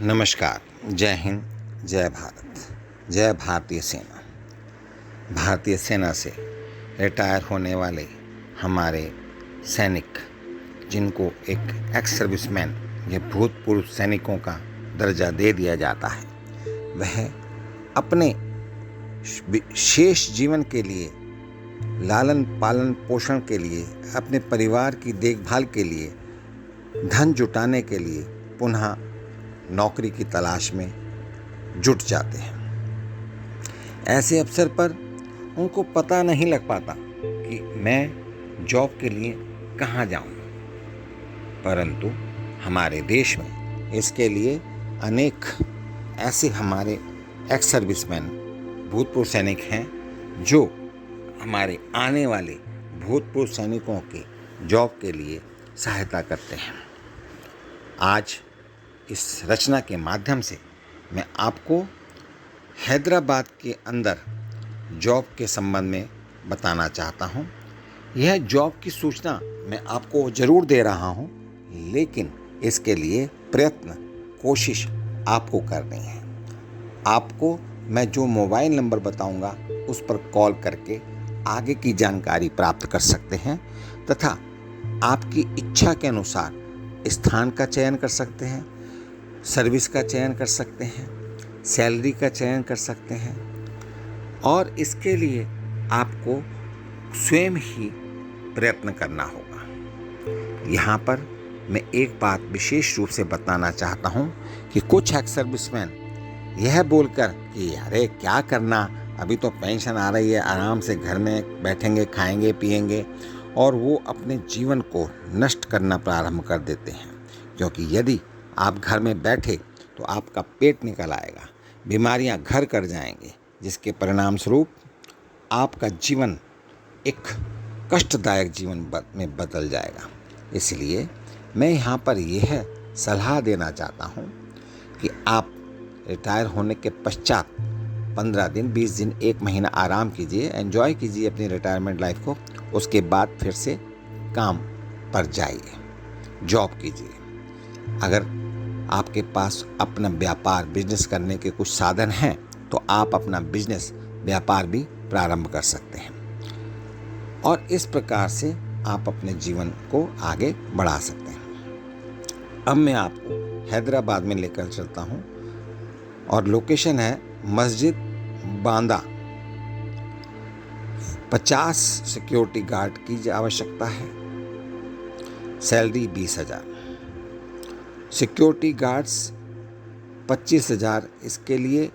नमस्कार। जय हिंद, जय भारत, जय भारतीय सेना। भारतीय सेना से रिटायर होने वाले हमारे सैनिक, जिनको एक एक्स सर्विसमैन या भूतपूर्व सैनिकों का दर्जा दे दिया जाता है, वह अपने शेष जीवन के लिए, लालन पालन पोषण के लिए, अपने परिवार की देखभाल के लिए, धन जुटाने के लिए पुनः नौकरी की तलाश में जुट जाते हैं। ऐसे अवसर पर उनको पता नहीं लग पाता कि मैं जॉब के लिए कहाँ जाऊँ, परंतु हमारे देश में इसके लिए अनेक ऐसे हमारे एक्स सर्विसमैन, भूतपूर्व सैनिक हैं जो हमारे आने वाले भूतपूर्व सैनिकों की जॉब के लिए सहायता करते हैं। आज इस रचना के माध्यम से मैं आपको हैदराबाद के अंदर जॉब के संबंध में बताना चाहता हूँ। यह जॉब की सूचना मैं आपको ज़रूर दे रहा हूँ, लेकिन इसके लिए प्रयत्न, कोशिश आपको करनी है। आपको मैं जो मोबाइल नंबर बताऊँगा उस पर कॉल करके आगे की जानकारी प्राप्त कर सकते हैं तथा आपकी इच्छा के अनुसार स्थान का चयन कर सकते हैं, सर्विस का चयन कर सकते हैं, सैलरी का चयन कर सकते हैं और इसके लिए आपको स्वयं ही प्रयत्न करना होगा। यहाँ पर मैं एक बात विशेष रूप से बताना चाहता हूँ कि कुछ एक्स सर्विसमैन यह बोलकर कि अरे क्या करना, अभी तो पेंशन आ रही है, आराम से घर में बैठेंगे, खाएंगे पिएंगे, और वो अपने जीवन को नष्ट करना प्रारंभ कर देते हैं। क्योंकि यदि आप घर में बैठे तो आपका पेट निकल आएगा, बीमारियां घर कर जाएंगे, जिसके परिणाम स्वरूप आपका जीवन एक कष्टदायक जीवन में बदल जाएगा। इसलिए मैं यहाँ पर यह सलाह देना चाहता हूँ कि आप रिटायर होने के पश्चात 15 दिन, 20 दिन, 1 महीना आराम कीजिए, एंजॉय कीजिए अपनी रिटायरमेंट लाइफ को। उसके बाद फिर से काम पर जाइए, जॉब कीजिए। अगर आपके पास अपना व्यापार, बिजनेस करने के कुछ साधन हैं तो आप अपना बिजनेस, व्यापार भी प्रारंभ कर सकते हैं और इस प्रकार से आप अपने जीवन को आगे बढ़ा सकते हैं। अब मैं आपको हैदराबाद में लेकर चलता हूँ और लोकेशन है मस्जिद बांदा। 50 सिक्योरिटी गार्ड की आवश्यकता है, सैलरी 20,000, सिक्योरिटी गार्ड्स 25,000। इसके लिए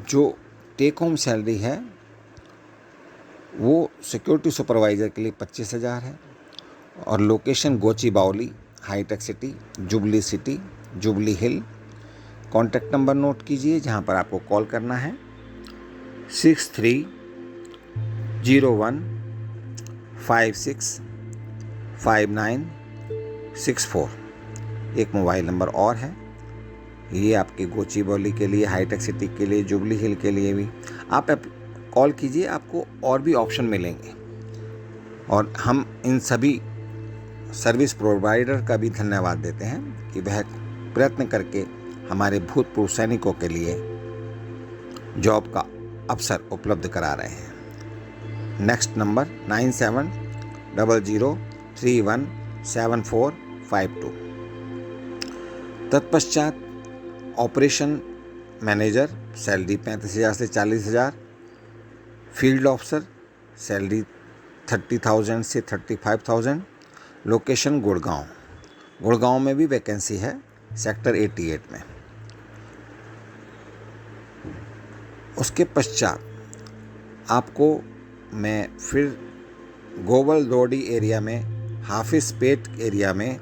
जो टेक होम सैलरी है वो सिक्योरिटी सुपरवाइज़र के लिए 25,000 है और location Gachibowli, hitech city, Jubilee City, Jubilee Hill. Contact number note कीजिए जहाँ पर आपको कॉल करना है 6301565964। एक मोबाइल नंबर और है, ये आपके गोचीबावली के लिए, हाईटेक सिटी के लिए, जुबली हिल के लिए भी आप कॉल कीजिए, आपको और भी ऑप्शन मिलेंगे। और हम इन सभी सर्विस प्रोवाइडर का भी धन्यवाद देते हैं कि वह प्रयत्न करके हमारे भूतपूर्व सैनिकों के लिए जॉब का अवसर उपलब्ध करा रहे हैं। Next number 9700317452। तत्पश्चात ऑपरेशन मैनेजर, सैलरी 35,000 से 40,000। फील्ड ऑफिसर, सैलरी 30,000 से 35,000। लोकेशन गुड़गांव में भी वैकेंसी है, सेक्टर 88 में। उसके पश्चात आपको मैं फिर गोवल रोडी एरिया में, हाफिज पेट एरिया में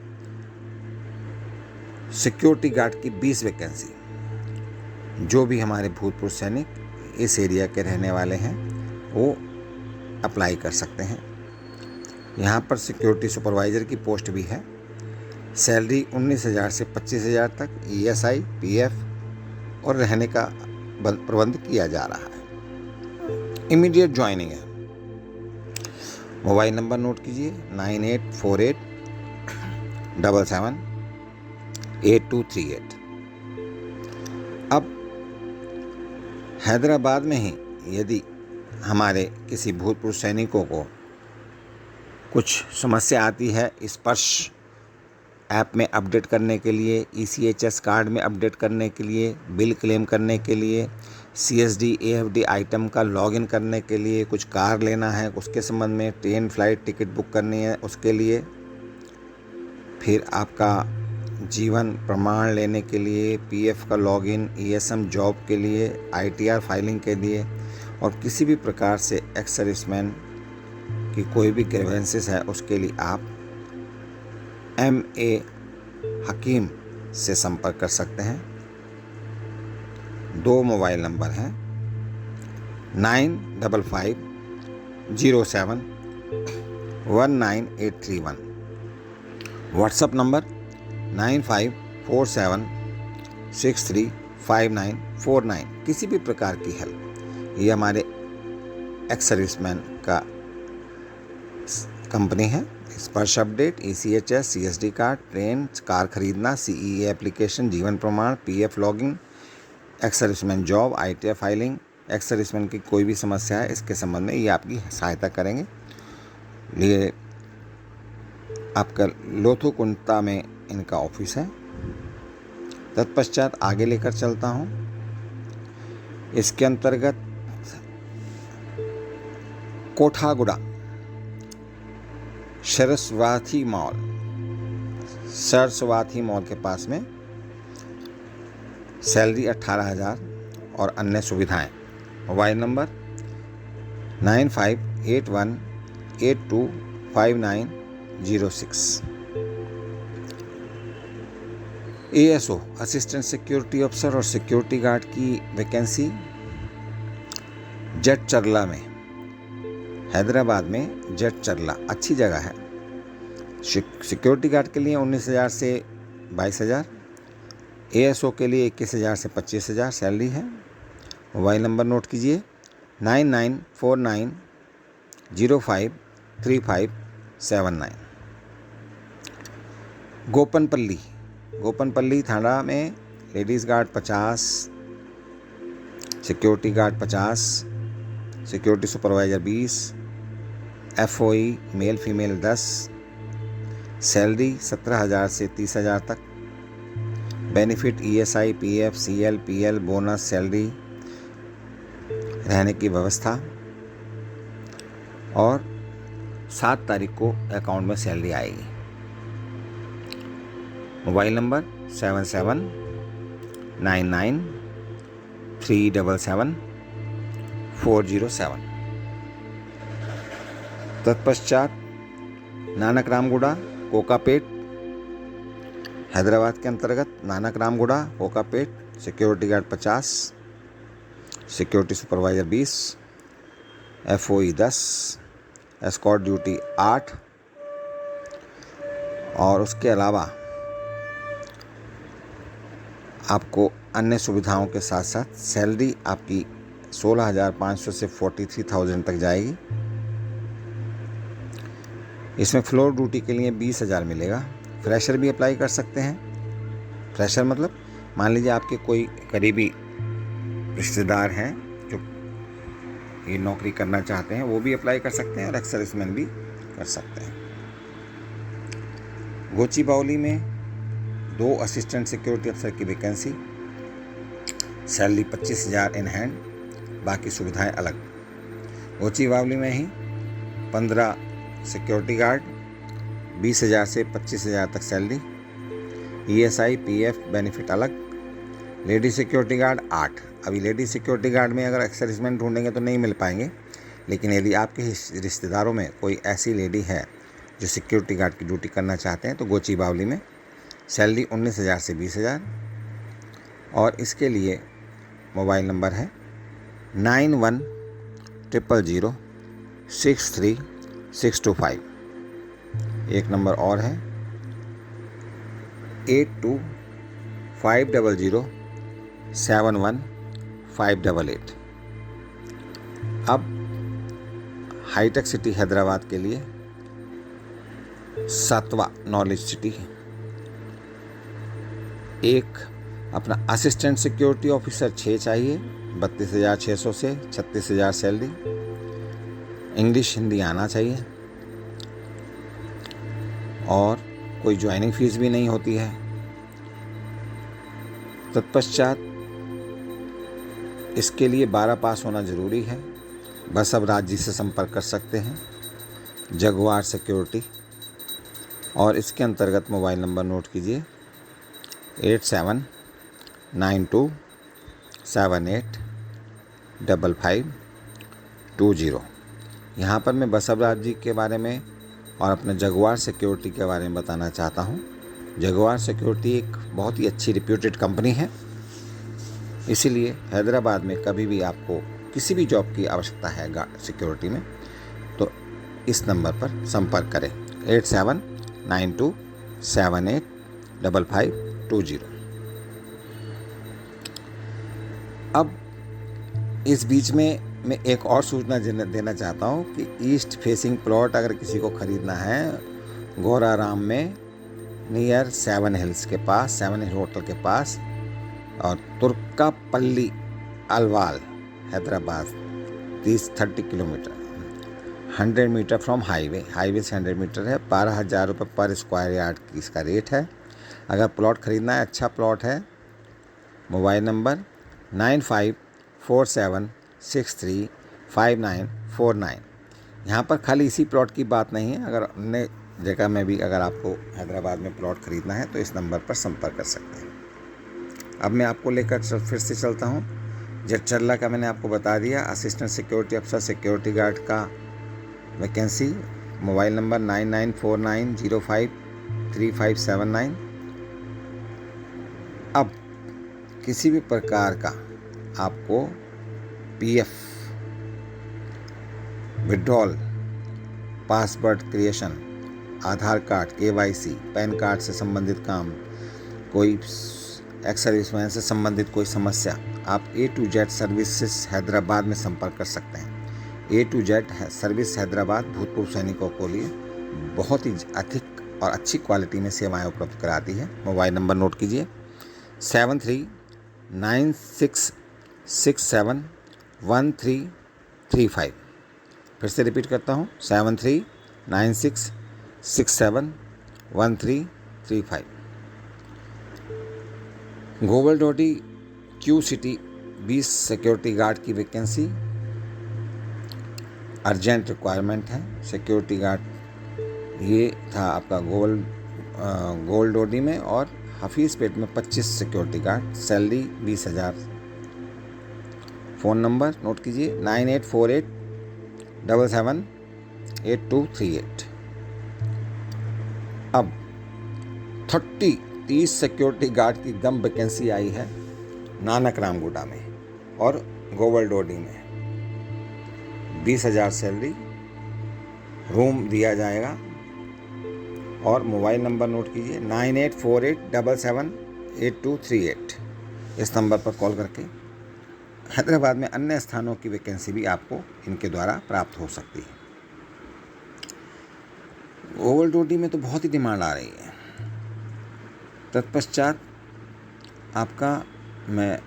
सिक्योरिटी गार्ड की 20 वैकेंसी। जो भी हमारे भूतपूर्व सैनिक इस एरिया के रहने वाले हैं वो अप्लाई कर सकते हैं। यहाँ पर सिक्योरिटी सुपरवाइज़र की पोस्ट भी है। सैलरी 19,000 से 25,000 तक, ESI, PF और रहने का प्रबंध किया जा रहा है। इमीडिएट ज्वाइनिंग है। मोबाइल नंबर नोट कीजिए 9848778238। अब हैदराबाद में ही यदि हमारे किसी भूतपूर्व सैनिकों को कुछ समस्या आती है स्पर्श ऐप में अपडेट करने के लिए, ECHS कार्ड में अपडेट करने के लिए, बिल क्लेम करने के लिए, CSD AFD आइटम का लॉगिन करने के लिए, कुछ कार लेना है उसके संबंध में, ट्रेन फ्लाइट टिकट बुक करनी है उसके लिए, फिर आपका जीवन प्रमाण लेने के लिए, PF का लॉगिन, ESM जॉब के लिए, ITR फाइलिंग के लिए, और किसी भी प्रकार से एक्स सर्विसमैन की कोई भी ग्रीवेंसेस है उसके लिए आप MA हकीम से संपर्क कर सकते हैं। 2 मोबाइल नंबर हैं 9555071981, व्हाट्सएप नंबर 9547635949। किसी भी प्रकार की हेल्प, ये हमारे एक्स सर्विसमैन का कंपनी है। स्पर्श update, ECHS, CSD card, train, car खरीदना, CEA एप्लीकेशन, जीवन प्रमाण, PF logging, ex serviceman job, ITR filing, ex serviceman की कोई भी समस्या है इसके संबंध में ये आपकी सहायता करेंगे। ये आपका लोथुकुंता में इनका ऑफिस है। तत्पश्चात आगे लेकर चलता हूँ। इसके अंतर्गत कोठागुड़ा सरस्वती मॉल के पास में सैलरी 18,000 और अन्य सुविधाएं। Mobile number 9581825906। ASO assistant security officer और सिक्योरिटी गार्ड की वैकेंसी जट चरला में, हैदराबाद में जट चरला अच्छी जगह है। सिक्योरिटी गार्ड के लिए 19,000 से 22,000, ASO के लिए 21,000 से 25,000 सैलरी है। मोबाइल नंबर नोट कीजिए 9949053579। गोपनपल्ली थाना में ladies guard 50, security guard 50, security supervisor 20, FOE male female 10, salary 17,000 से 30,000 तक, benefit ESI PF CL PL bonus, salary, रहने की व्यवस्था, और 7 तारीख को अकाउंट में सैलरी आएगी। Mobile number 7799377407। तत्पश्चात नानक रामगुड़ा कोकापेट, हैदराबाद के अंतर्गत Nanak Ramguda Kokapet, security guard 50, security supervisor 20, FOE 10, escort duty 8, और उसके अलावा आपको अन्य सुविधाओं के साथ साथ सैलरी आपकी 16,500 से 43,000 तक जाएगी। इसमें फ्लोर ड्यूटी के लिए 20,000 मिलेगा। फ्रेशर भी अप्लाई कर सकते हैं। फ्रेशर मतलब मान लीजिए आपके कोई करीबी रिश्तेदार हैं जो ये नौकरी करना चाहते हैं, वो भी अप्लाई कर सकते हैं और एक्स सर्विसमैन भी कर सकते हैं। गोची-बावली में 2 असिस्टेंट सिक्योरिटी अफसर की वैकेंसी, सैलरी 25,000 इन हैंड, बाकी सुविधाएं अलग। गोची-बावली में ही 15 सिक्योरिटी गार्ड, 20,000 से 25,000 तक सैलरी, ESI PF बेनिफिट अलग, लेडी सिक्योरिटी गार्ड 8। अभी लेडी सिक्योरिटी गार्ड में अगर एक्स सर्विसमैन ढूंढेंगे तो नहीं मिल पाएंगे, लेकिन यदि आपके रिश्तेदारों में कोई ऐसी लेडी है जो सिक्योरिटी गार्ड की ड्यूटी करना चाहते हैं तो गोची-बावली में सैलरी 19,000 से 20,000। और इसके लिए मोबाइल नंबर है 9100063625। एक नंबर और है 8250071588। अब हाईटेक सिटी हैदराबाद के लिए 7वां नॉलेज सिटी, एक अपना असिस्टेंट सिक्योरिटी ऑफिसर 6 चाहिए, 32,600 से 36,000 सैलरी। इंग्लिश हिंदी आना चाहिए और कोई ज्वाइनिंग फीस भी नहीं होती है। तत्पश्चात इसके लिए 12 पास होना ज़रूरी है। बस अब राज जी से संपर्क कर सकते हैं, जगुआर सिक्योरिटी। और इसके अंतर्गत मोबाइल नंबर नोट कीजिए 8792785520। यहाँ पर मैं बसव राज जी के बारे में और अपने जगुआर सिक्योरिटी के बारे में बताना चाहता हूँ। जगुआर सिक्योरिटी एक बहुत ही अच्छी रिप्यूटेड कंपनी है, इसीलिए हैदराबाद में कभी भी आपको किसी भी जॉब की आवश्यकता है सिक्योरिटी में तो इस नंबर पर संपर्क करें 8792785520। अब इस बीच में मैं एक और सूचना देना चाहता हूँ कि ईस्ट फेसिंग प्लॉट अगर किसी को ख़रीदना है गौराराम में नियर 7 हिल्स के पास, 7 हिल होटल के पास, और Turkapally Alwal Hyderabad 30 kilometre, 100 metre from highway से 100 मीटर है। 12,000 रुपये पर स्क्वायर यार्ड की इसका रेट है। अगर प्लॉट ख़रीदना है, अच्छा प्लॉट है। Mobile number 9547635949। यहाँ पर खाली इसी प्लॉट की बात नहीं है, अगर अन्य जगह में भी अगर आपको हैदराबाद में प्लॉट ख़रीदना है तो इस नंबर पर संपर्क कर सकते हैं। अब मैं आपको लेकर फिर से चलता हूँ। जटचर्ला का मैंने आपको बता दिया, असिस्टेंट सिक्योरिटी अफसर सिक्योरिटी गार्ड का वैकेंसी। Mobile number 9949053579। अब किसी भी प्रकार का आपको पीएफ विड्रॉल, पासवर्ड क्रिएशन, आधार कार्ड, केवाईसी, पैन कार्ड से संबंधित काम, कोई एक्स सर्विसमैन से संबंधित कोई समस्या, आप A to Z services Hyderabad में संपर्क कर सकते हैं। A to Z service Hyderabad भूतपूर्व सैनिकों को लिए बहुत ही अधिक और अच्छी क्वालिटी में सेवाएं उपलब्ध कराती है। मोबाइल नंबर नोट कीजिए 7396671335। फिर से रिपीट करता हूँ 7396671335। गोवलडोडी क्यू सिटी 20 सिक्योरिटी गार्ड की वैकेंसी, अर्जेंट रिक्वायरमेंट है। सिक्योरिटी गार्ड ये था आपका गोवलडोडी में, और हफीज़पेट में 25 security guard, salary 20,000। Phone number note कीजिए 9848778238। अब 30 सिक्योरिटी गार्ड की दम वैकेंसी आई है नानक रामगुडा में और गोवलडोडी में। 20,000 सैलरी, रूम दिया जाएगा। और मोबाइल नंबर नोट कीजिए 9848778238। इस नंबर पर कॉल करके हैदराबाद में अन्य स्थानों की वैकेंसी भी आपको इनके द्वारा प्राप्त हो सकती है। गोवलडोडी में तो बहुत ही डिमांड आ रही है। तत्पश्चात आपका मैं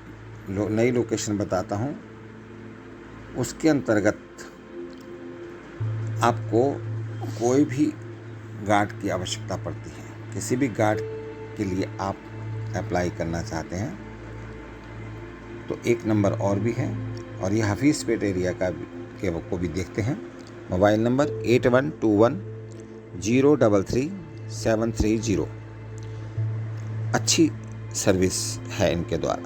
नई लोकेशन बताता हूँ। उसके अंतर्गत आपको कोई भी गार्ड की आवश्यकता पड़ती है, किसी भी गार्ड के लिए आप अप्लाई करना चाहते हैं तो एक नंबर और भी है, और ये हफीज़पेट एरिया को भी देखते हैं। Mobile number 8121033730। अच्छी सर्विस है इनके द्वारा।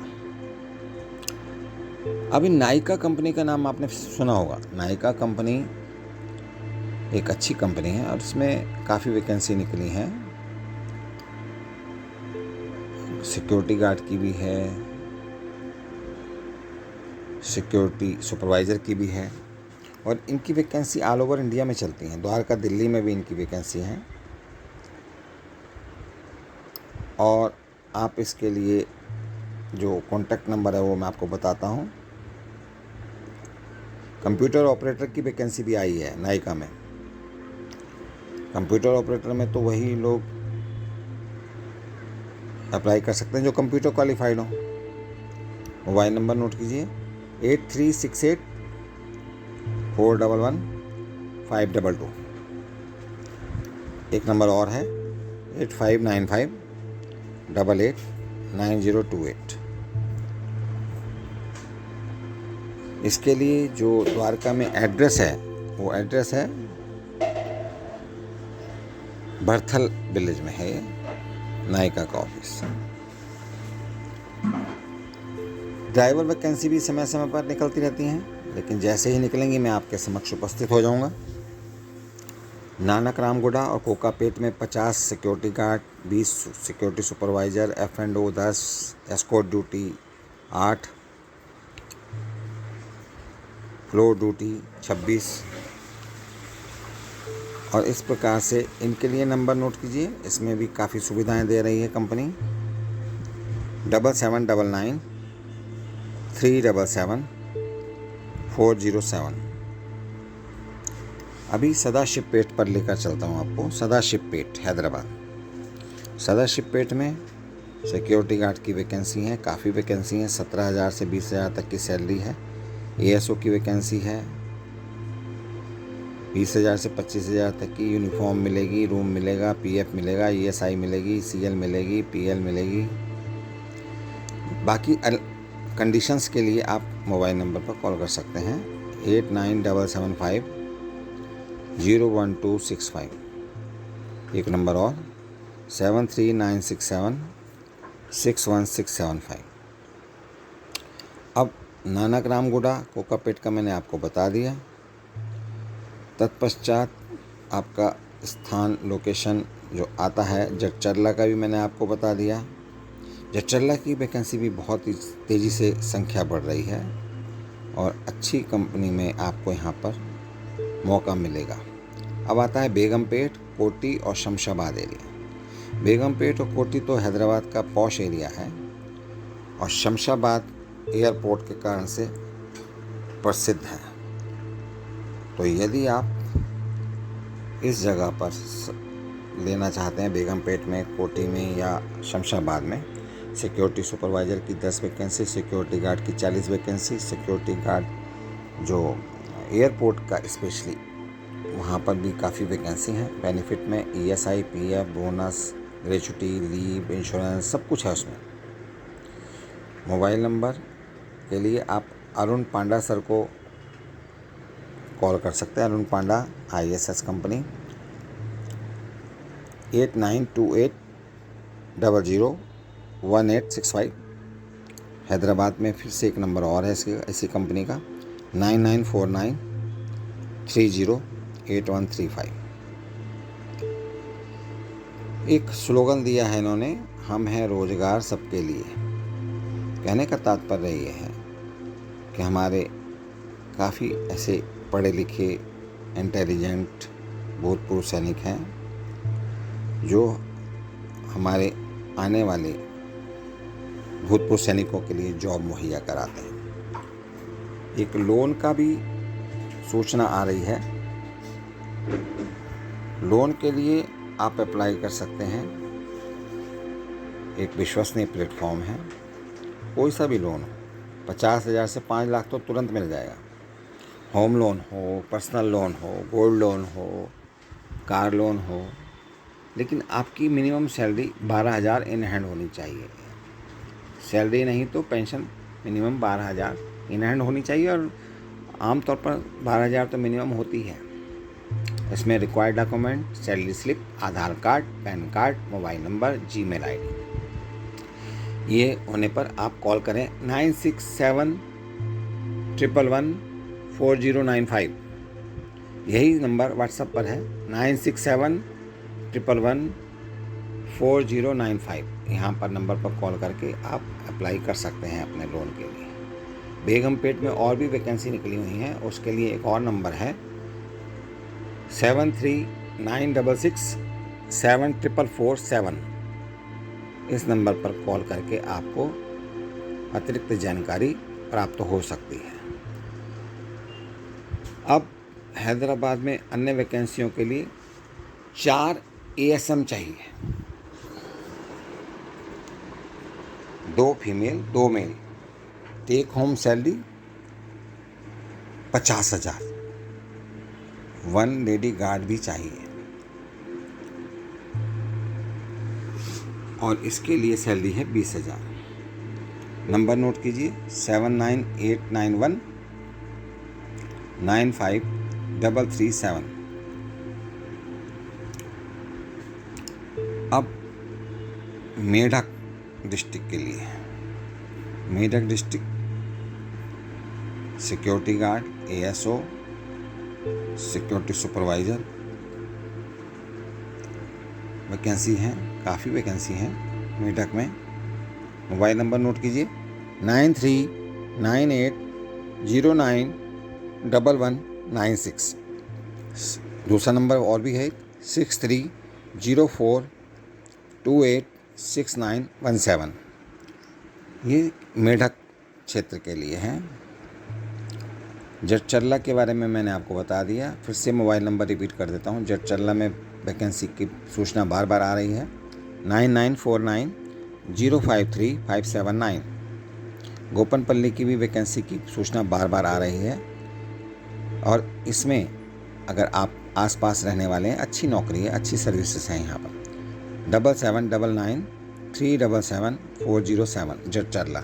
अभी नायका कंपनी का नाम आपने सुना होगा। नायका कंपनी एक अच्छी कंपनी है और इसमें काफ़ी वैकेंसी निकली हैं। सिक्योरिटी गार्ड की भी है, सिक्योरिटी सुपरवाइज़र की भी है, और इनकी वैकेंसी ऑल ओवर इंडिया में चलती हैं। द्वारका दिल्ली में भी इनकी वैकेंसी हैं। और आप इसके लिए जो कॉन्टैक्ट नंबर है वो मैं आपको बताता हूँ। कंप्यूटर ऑपरेटर की वैकेंसी भी आई है नायका में। कंप्यूटर ऑपरेटर में तो वही लोग अप्लाई कर सकते हैं जो कंप्यूटर क्वालिफाइड हो। मोबाइल नंबर नोट कीजिए 8368411522। एक नंबर और है 8595889028। इसके लिए जो द्वारका में एड्रेस है वो एड्रेस है बर्थल विलेज में है नायिका का ऑफिस। ड्राइवर वैकेंसी भी समय समय पर निकलती रहती हैं, लेकिन जैसे ही निकलेंगी मैं आपके समक्ष उपस्थित हो जाऊंगा। नानक रामगुड़ा और कोकापेट में 50 security guard, 20 security supervisor, F&O 10, escort duty 8, floor duty 26 और इस प्रकार से इनके लिए नंबर नोट कीजिए। इसमें भी काफ़ी सुविधाएं दे रही है कंपनी। 7799377407। अभी सदाशिवपेट पर लेकर चलता हूँ आपको। सदाशिवपेट हैदराबाद। सदाशिवपेट में सिक्योरिटी गार्ड की वैकेंसी है, काफ़ी वैकेंसी हैं। 17,000 से 20,000 तक की सैलरी है। ASO की वैकेंसी है। 20,000 से 25,000 तक की यूनिफॉर्म मिलेगी, रूम मिलेगा, PF मिलेगा, ESI मिलेगी, CL मिलेगी, PL मिलेगी। बाकी कंडीशंस के लिए आप मोबाइल नंबर पर कॉल कर सकते हैं 8977501265। एक नंबर और 7396761675। अब नानक रामगुड़ा कोकापेट का मैंने आपको बता दिया। तत्पश्चात आपका स्थान लोकेशन जो आता है जगचरला का भी मैंने आपको बता दिया। जगचरला की वैकेंसी भी बहुत ही तेज़ी से संख्या बढ़ रही है और अच्छी कंपनी में आपको यहाँ पर मौका मिलेगा। अब आता है बेगमपेट, कोटी और शमशाबाद एरिया। बेगमपेट और कोटी तो हैदराबाद का पॉश एरिया है और शमशाबाद एयरपोर्ट के कारण से प्रसिद्ध है। तो यदि आप इस जगह पर लेना चाहते हैं, बेगमपेट में, कोटी में या शमशाबाद में, सिक्योरिटी सुपरवाइज़र की 10 वैकेंसी, सिक्योरिटी गार्ड की 40 वैकेंसी, सिक्योरिटी गार्ड जो एयरपोर्ट का स्पेशली वहाँ पर भी काफ़ी वैकेंसी हैं। बेनिफिट में ESI, PF, bonus, gratuity, leave, insurance सब कुछ है उसमें। मोबाइल नंबर के लिए आप अरुण पांडा सर को कॉल कर सकते हैं। अरुण पांडा, ISS कंपनी, 8928001865। हैदराबाद में फिर से एक नंबर और है इसी कंपनी का 9949308135। एक स्लोगन दिया है इन्होंने, हम हैं रोजगार सबके लिए। कहने का तात्पर्य ये है कि हमारे काफ़ी ऐसे पढ़े लिखे इंटेलिजेंट भूतपूर्व सैनिक हैं जो हमारे आने वाले भूतपूर्व सैनिकों के लिए जॉब मुहैया कराते हैं। एक लोन का भी सूचना आ रही है। लोन के लिए आप अप्लाई कर सकते हैं। एक विश्वसनीय प्लेटफॉर्म है। कोई सा भी लोन हो, 50,000 से 5 लाख तो तुरंत मिल जाएगा। होम लोन हो, पर्सनल लोन हो, गोल्ड लोन हो, कार लोन हो, लेकिन आपकी मिनिमम सैलरी 12,000 इन हैंड होनी चाहिए। सैलरी नहीं तो पेंशन मिनिमम 12,000 इन हैंड होनी चाहिए और आमतौर पर 12,000 तो मिनिमम होती है। इसमें required document salary slip, Aadhaar card, PAN card, mobile number, Gmail ID। ये होने पर आप कॉल करें 9671114095। यही नंबर व्हाट्सएप पर है 9671114095। यहाँ पर नंबर पर कॉल करके आप अप्लाई कर सकते हैं अपने लोन के लिए। बेगमपेट में और भी वैकेंसी निकली हुई हैं, उसके लिए एक और नंबर है 7396674447। इस नंबर पर कॉल करके आपको अतिरिक्त जानकारी प्राप्त हो सकती है। अब हैदराबाद में अन्य वैकेंसियों के लिए 4 ASM चाहिए। 2 female 2 male, take home salary 50,000, 1 lady guard भी चाहिए और इसके लिए सैलरी है 20,000। नंबर नोट कीजिए 7989195337। अब मेढक डिस्ट्रिक्ट के लिए, मेढक district security guard, ASO, security supervisor vacancy हैं, काफ़ी वैकेंसी हैं मेढक में। मोबाइल नंबर नोट कीजिए 9398091196। दूसरा नंबर और भी है 6304286917। ये मेढक क्षेत्र के लिए हैं। जटचर्ला के बारे में मैंने आपको बता दिया, फिर से मोबाइल नंबर रिपीट कर देता हूँ। जटचर्ला में वैकेंसी की सूचना बार बार आ रही है 9949053579। गोपनपल्ली की भी वैकेंसी की सूचना बार बार आ रही है और इसमें अगर आप आसपास रहने वाले हैं, अच्छी नौकरी है, अच्छी सर्विसेज हैं यहाँ पर। 7799377407 जटचर्ला।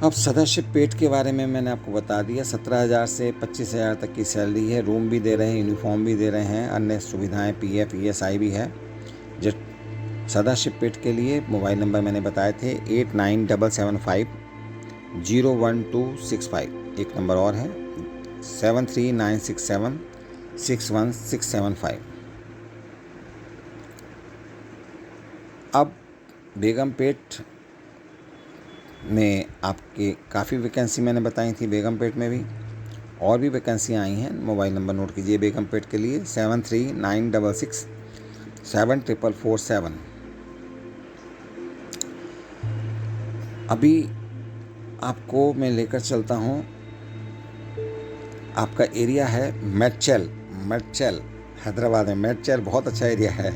अब सदस्य पेट के बारे में मैंने आपको बता दिया। 17,000 से 25,000 तक की सैलरी है। रूम भी दे रहे हैं, यूनिफॉर्म भी दे रहे हैं, अन्य सुविधाएं PF ESI भी है। सदस्य पेट के लिए मोबाइल नंबर मैंने बताए थे 8977501265। एक नंबर और है 7396761675। अब बेगमपेट में आपके काफ़ी वैकेंसी मैंने बताई थी, बेगमपेट में भी और भी वैकेंसियाँ आई हैं। मोबाइल नंबर नोट कीजिए बेगमपेट के लिए 7396674447। अभी आपको मैं लेकर चलता हूँ, आपका एरिया है मेडचल हैदराबाद में। मेडचल बहुत अच्छा एरिया है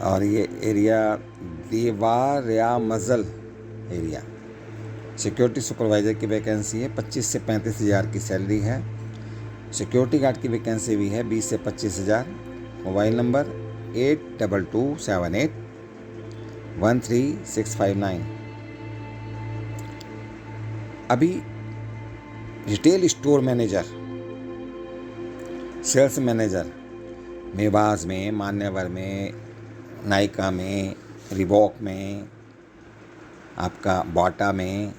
और ये एरिया देवारयामजल एरिया। सिक्योरिटी सुपरवाइज़र की वैकेंसी है, 25 से 35,000 की सैलरी है। सिक्योरिटी गार्ड की वैकेंसी भी है 20 से 25,000। Mobile number 8227813659। अभी retail store manager, sales manager Mebaz में, मान्यवर में, नायका में, रिबॉक में, आपका बाटा में,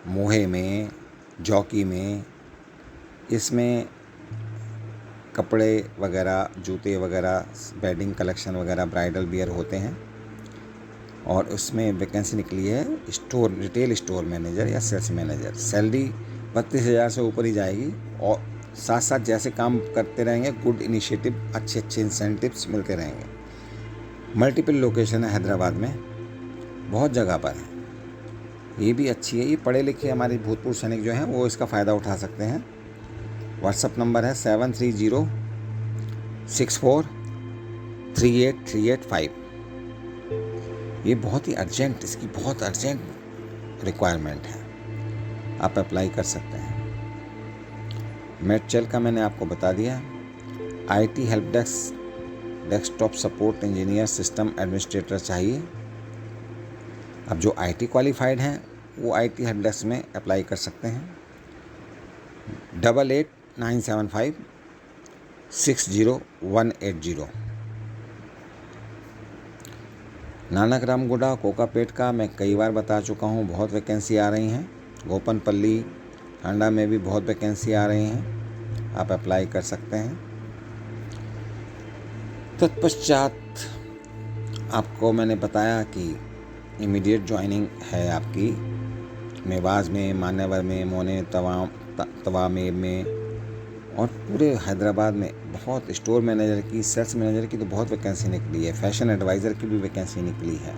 मोहे में, जॉकी में, इसमें कपड़े वगैरह, जूते वगैरह, वेडिंग कलेक्शन वगैरह, ब्राइडल वियर होते हैं और उसमें वैकेंसी निकली है स्टोर, रिटेल स्टोर मैनेजर या सेल्स मैनेजर। सैलरी 32,000 से ऊपर ही जाएगी और साथ साथ जैसे काम करते रहेंगे, गुड इनिशिएटिव, अच्छे इंसेंटिव्स मिलते रहेंगे। मल्टीपल लोकेशन है हैदराबाद में, बहुत जगह पर है। ये भी अच्छी है। ये पढ़े लिखे हमारे भूतपूर्व सैनिक जो हैं वो इसका फ़ायदा उठा सकते हैं। व्हाट्सअप नंबर है 7306438385। ये बहुत ही अर्जेंट, इसकी बहुत अर्जेंट रिक्वायरमेंट है, आप अप्लाई कर सकते हैं। मेडचल का मैंने आपको बता दिया। IT help desk, desktop support engineer, system administrator चाहिए। अब जो IT क्वालिफाइड हैं वो IT हेल्प डेस्क में अप्लाई कर सकते हैं। 8897560180। नानक रामगुड़ा कोकापेट का मैं कई बार बता चुका हूँ, बहुत वैकेंसी आ रही हैं। गोपनपल्ली हांडा में भी बहुत वैकेंसी आ रही हैं, आप अप्लाई कर सकते हैं। तत्पश्चात आपको मैंने बताया कि इमीडिएट ज्वाइनिंग है आपकी मेवाज में, मान्यवर में, मोने, तवामेर में और पूरे हैदराबाद में बहुत। स्टोर मैनेजर की, सेल्स मैनेजर की तो बहुत वैकेंसी निकली है। फैशन एडवाइज़र की भी वैकेंसी निकली है।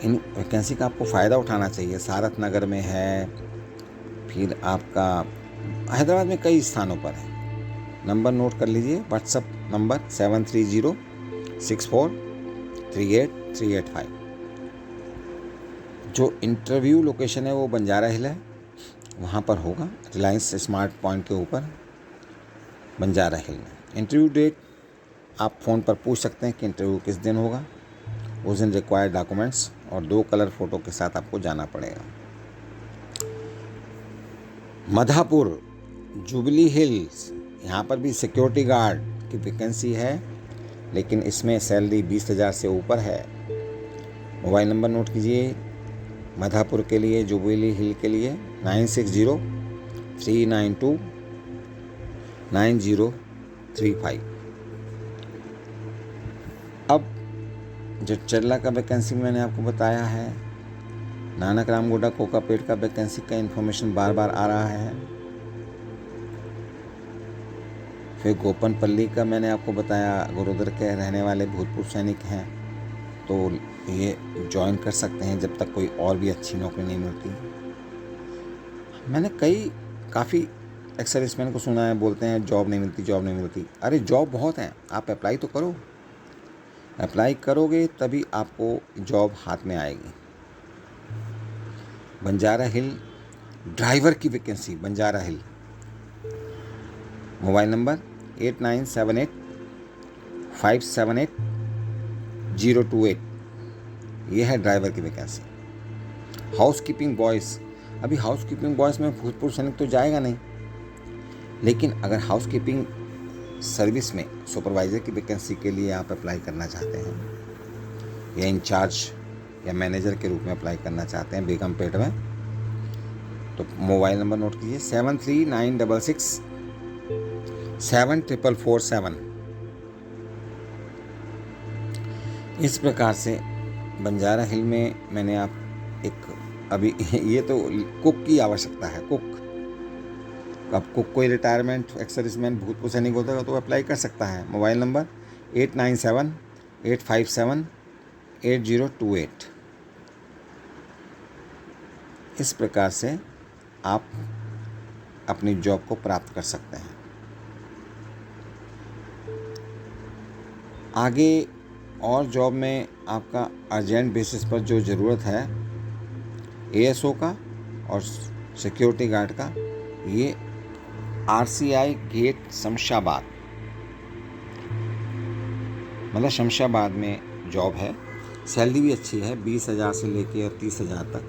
इन वैकेंसी का आपको फ़ायदा उठाना चाहिए। सारथ नगर में है, फिर आपका हैदराबाद में कई स्थानों पर है। नंबर नोट कर लीजिए, व्हाट्सअप नंबर 730646 38385। जो इंटरव्यू लोकेशन है वो बंजारा हिल है, वहाँ पर होगा, रिलायंस स्मार्ट पॉइंट के ऊपर बंजारा हिल में। इंटरव्यू डेट आप फ़ोन पर पूछ सकते हैं कि इंटरव्यू किस दिन होगा। उस दिन रिक्वायर्ड डॉक्यूमेंट्स और 2 कलर फ़ोटो के साथ आपको जाना पड़ेगा। मधापुर जुबली हिल्स, यहाँ पर भी सिक्योरिटी गार्ड की वैकेंसी है, लेकिन इसमें सैलरी 20,000 से ऊपर है। मोबाइल नंबर नोट कीजिए मधापुर के लिए, जुबली हिल के लिए 9603929035। अब जो चरला का वैकेंसी मैंने आपको बताया है, नानक रामगोडा कोकापेट का वैकेंसी का इन्फॉर्मेशन बार बार आ रहा है। फिर गोपनपल्ली का मैंने आपको बताया, गुरुद्र के रहने वाले भूतपूर्व सैनिक हैं, तो ये ज्वाइन कर सकते हैं जब तक कोई और भी अच्छी नौकरी नहीं मिलती। मैंने काफ़ी एक्स सर्विसमैन को सुना है, बोलते हैं जॉब नहीं मिलती, जॉब नहीं मिलती। अरे जॉब बहुत हैं, आप अप्लाई तो करो। अप्लाई करोगे तभी आपको जॉब हाथ में आएगी। बंजारा हिल ड्राइवर की vacancy, Banjara hill. Mobile number 8978578028। ये है ड्राइवर की वैकेंसी। हाउस कीपिंग बॉयज़, अभी हाउस कीपिंग बॉयज़ में भूतपूर्व सैनिक तो जाएगा नहीं, लेकिन अगर हाउस कीपिंग सर्विस में सुपरवाइज़र की वैकेंसी के लिए आप अप्लाई करना चाहते हैं, या इंचार्ज या मैनेजर के रूप में अप्लाई करना चाहते हैं बेगमपेट में, तो मोबाइल नंबर नोट कीजिए 7396674447। इस प्रकार से बंजारा हिल में मैंने आप एक अभी ये तो कुक की आवश्यकता है, कुक। अब कुक कोई रिटायरमेंट एक्स सर्विसमैन भूतपूर्व सैनिक होता है तो अप्लाई कर सकता है। Mobile number 8978578028। इस प्रकार से आप अपनी जॉब को प्राप्त कर सकते हैं। आगे और जॉब में आपका अर्जेंट बेसिस पर जो ज़रूरत है एएसओ का और सिक्योरिटी गार्ड का, ये आरसीआई गेट शमशाबाद, मतलब शमशाबाद में जॉब है। सैलरी भी अच्छी है, 20,000 से लेके और 30,000 तक।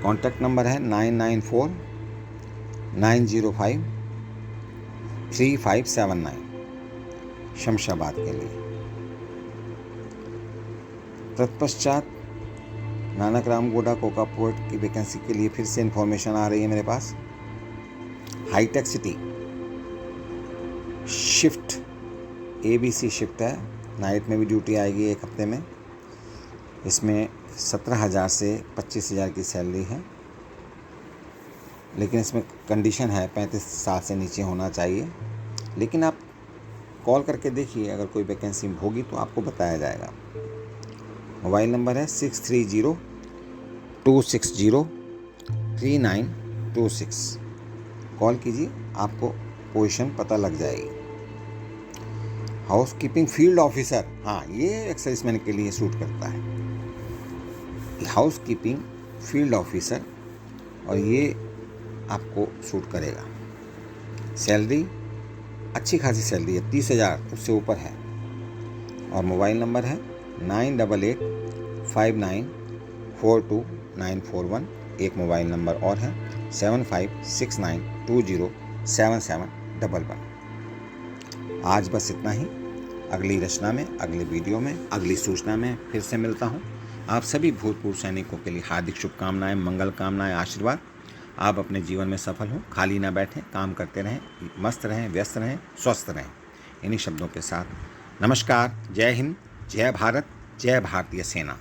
कॉन्टैक्ट नंबर है 9949053579 शमशाबाद के लिए। तत्पश्चात नानक रामगोडा कोकापोर्ट की वैकेंसी के लिए फिर से इन्फॉर्मेशन आ रही है मेरे पास। Hitech city shift ABC shift है, नाइट में भी ड्यूटी आएगी 1 हफ्ते में। इसमें 17,000 से 25,000 की सैलरी है, लेकिन इसमें कंडीशन है 35 साल से नीचे होना चाहिए। लेकिन आप कॉल करके देखिए, अगर कोई वैकेंसी होगी तो आपको बताया जाएगा। मोबाइल नंबर है 6302603926। कॉल कीजिए, आपको पोजीशन पता लग जाएगी। हाउस कीपिंग फील्ड ऑफिसर, हाँ ये एक्स सर्विसमैन के लिए सूट करता है, हाउस कीपिंग फील्ड ऑफिसर, और ये आपको सूट करेगा। सैलरी अच्छी खासी सैलरी है, 30,000 उससे ऊपर है। और मोबाइल नंबर है 9885942941। एक मोबाइल नंबर और है 7569207711। आज बस इतना ही। अगली रचना में, अगले वीडियो में, अगली सूचना में फिर से मिलता हूँ। आप सभी भूतपूर्व सैनिकों के लिए हार्दिक शुभकामनाएं, मंगल कामनाएं, आशीर्वाद। आप अपने जीवन में सफल हों, खाली ना बैठें, काम करते रहें, मस्त रहें, व्यस्त रहें, स्वस्थ रहें। इन्हीं शब्दों के साथ नमस्कार, जय हिंद, जय भारत, जय भारतीय सेना।